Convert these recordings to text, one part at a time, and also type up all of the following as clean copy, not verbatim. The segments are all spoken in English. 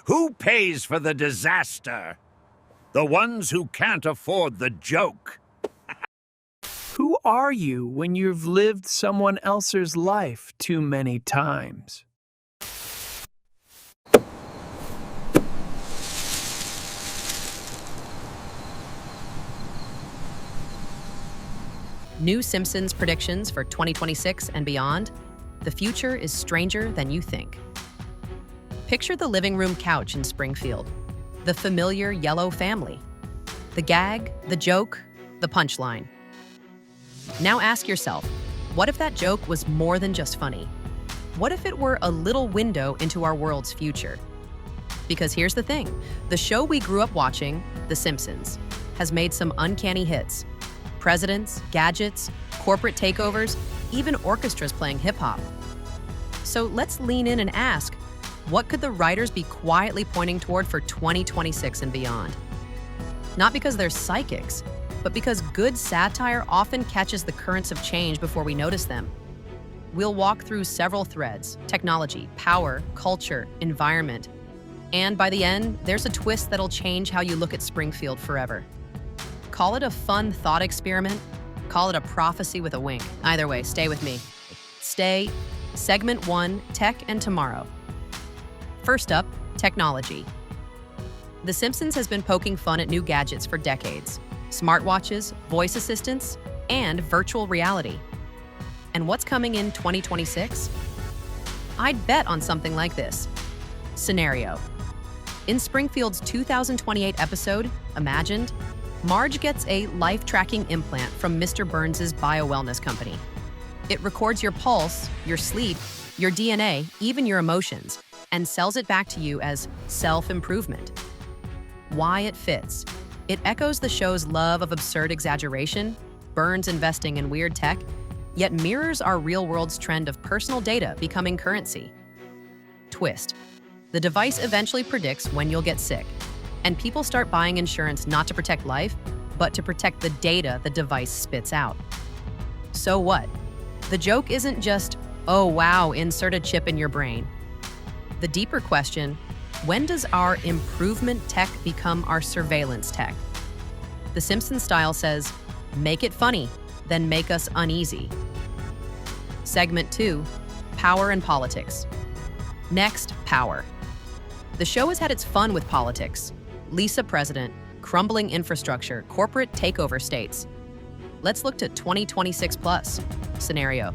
Who pays for the disaster? The ones who can't afford the joke. Who are you when you've lived someone else's life too many times? New Simpsons predictions for 2026 and beyond. The future is stranger than you think. Picture the living room couch in Springfield, the familiar yellow family, the gag, the joke, the punchline. Now ask yourself, what if that joke was more than just funny? What if it were a little window into our world's future? Because here's the thing, the show we grew up watching, The Simpsons, has made some uncanny hits. Presidents, gadgets, corporate takeovers, even orchestras playing hip-hop. So let's lean in and ask, what could the writers be quietly pointing toward for 2026 and beyond? Not because they're psychics, but because good satire often catches the currents of change before we notice them. We'll walk through several threads: technology, power, culture, environment. And by the end, there's a twist that'll change how you look at Springfield forever. Call it a fun thought experiment, call it a prophecy with a wink. Either way, stay with me. Stay. Segment 1, Tech and Tomorrow. First up, technology. The Simpsons has been poking fun at new gadgets for decades. Smartwatches, voice assistants, and virtual reality. And what's coming in 2026? I'd bet on something like this. Scenario. In Springfield's 2028 episode, Imagined, Marge gets a life-tracking implant from Mr. Burns' bio-wellness company. It records your pulse, your sleep, your DNA, even your emotions, and sells it back to you as self-improvement. Why it fits. It echoes the show's love of absurd exaggeration, Burns investing in weird tech, yet mirrors our real world's trend of personal data becoming currency. Twist. The device eventually predicts when you'll get sick, and people start buying insurance not to protect life, but to protect the data the device spits out. So what? The joke isn't just, oh wow, insert a chip in your brain. The deeper question, when does our improvement tech become our surveillance tech? The Simpsons style says, make it funny, then make us uneasy. Segment 2, Power and Politics. Next, power. The show has had its fun with politics. Lisa president, crumbling infrastructure, corporate takeover states. Let's look to 2026 plus. Scenario.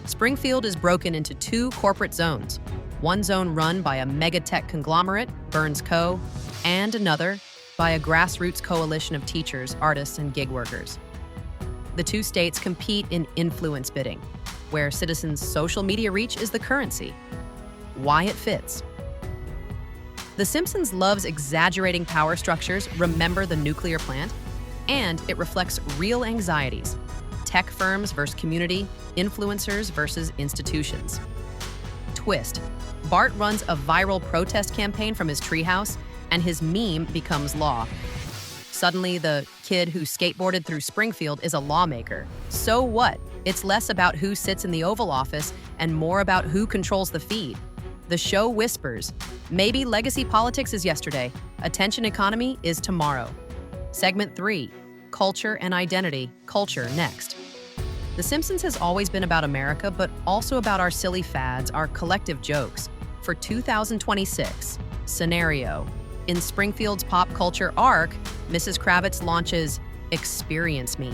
Springfield is broken into 2 corporate zones. One zone run by a mega-tech conglomerate, Burns Co., and another by a grassroots coalition of teachers, artists, and gig workers. The 2 states compete in influence bidding, where citizens' social media reach is the currency. Why it fits. The Simpsons loves exaggerating power structures, remember the nuclear plant? And it reflects real anxieties. Tech firms versus community, influencers versus institutions. Twist. Bart runs a viral protest campaign from his treehouse, and his meme becomes law. Suddenly, the kid who skateboarded through Springfield is a lawmaker. So what? It's less about who sits in the Oval Office and more about who controls the feed. The show whispers, maybe legacy politics is yesterday, attention economy is tomorrow. Segment 3, Culture and Identity, Culture next. The Simpsons has always been about America, but also about our silly fads, our collective jokes. For 2026, Scenario. In Springfield's pop culture arc, Mrs. Kravitz launches Experience Me,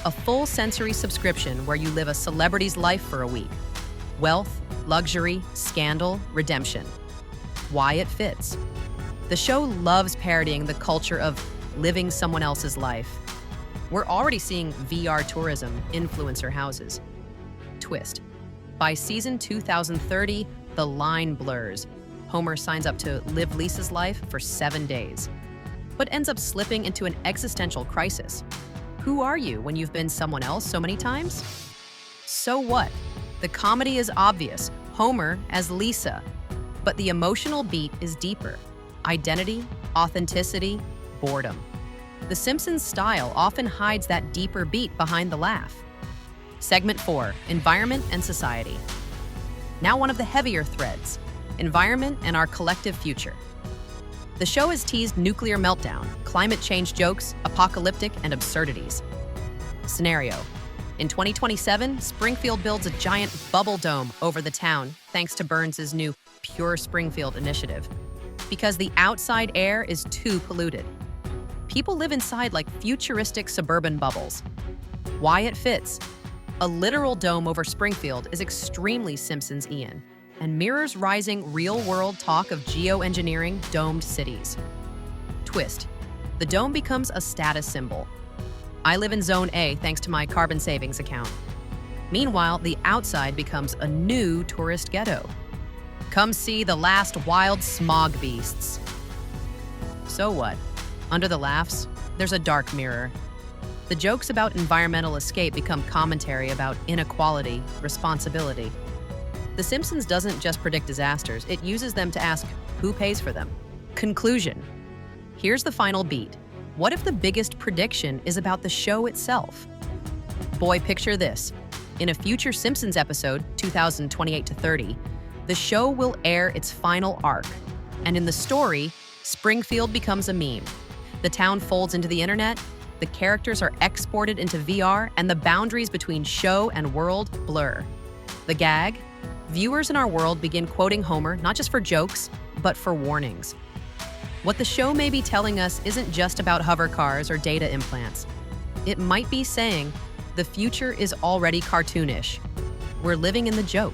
a full sensory subscription where you live a celebrity's life for a week. Wealth, luxury, scandal, redemption. Why it fits. The show loves parodying the culture of living someone else's life. We're already seeing VR tourism, influencer houses. Twist. By season 2030, the line blurs. Homer signs up to live Lisa's life for 7 days, but ends up slipping into an existential crisis. Who are you when you've been someone else so many times? So what? The comedy is obvious, Homer as Lisa, but the emotional beat is deeper. Identity, authenticity, boredom. The Simpsons style often hides that deeper beat behind the laugh. Segment 4, Environment and Society. Now one of the heavier threads. environment, and our collective future. The show has teased nuclear meltdown, climate change jokes, apocalyptic, and absurdities. Scenario: in 2027, Springfield builds a giant bubble dome over the town thanks to Burns' new Pure Springfield initiative. Because the outside air is too polluted. People live inside like futuristic suburban bubbles. Why it fits? A literal dome over Springfield is extremely Simpsons-ian and mirrors rising real-world talk of geoengineering domed cities. Twist: the dome becomes a status symbol. I live in Zone A thanks to my carbon savings account. Meanwhile, the outside becomes a new tourist ghetto. Come see the last wild smog beasts. So what? Under the laughs, there's a dark mirror. The jokes about environmental escape become commentary about inequality, responsibility. The Simpsons doesn't just predict disasters, it uses them to ask who pays for them. Conclusion: here's the final beat. What if the biggest prediction is about the show itself? Boy, picture this. In a future Simpsons episode, 2028 to 30, the show will air its final arc. And in the story, Springfield becomes a meme. The town folds into the internet, the characters are exported into VR, and the boundaries between show and world blur. The gag? Viewers in our world begin quoting Homer not just for jokes, but for warnings. What the show may be telling us isn't just about hover cars or data implants. It might be saying, the future is already cartoonish. We're living in the joke.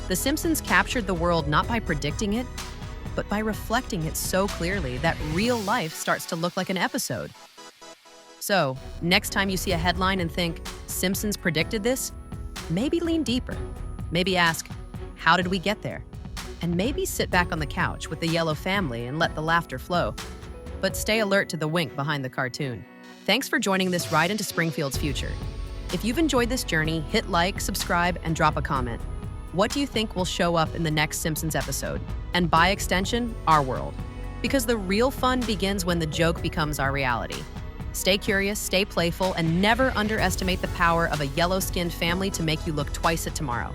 The Simpsons captured the world not by predicting it, but by reflecting it so clearly that real life starts to look like an episode. So, next time you see a headline and think, Simpsons predicted this, maybe lean deeper. Maybe ask, how did we get there? And maybe sit back on the couch with the yellow family and let the laughter flow. But stay alert to the wink behind the cartoon. Thanks for joining this ride into Springfield's future. If you've enjoyed this journey, hit like, subscribe, and drop a comment. What do you think will show up in the next Simpsons episode? And by extension, our world. Because the real fun begins when the joke becomes our reality. Stay curious, stay playful, and never underestimate the power of a yellow-skinned family to make you look twice at tomorrow.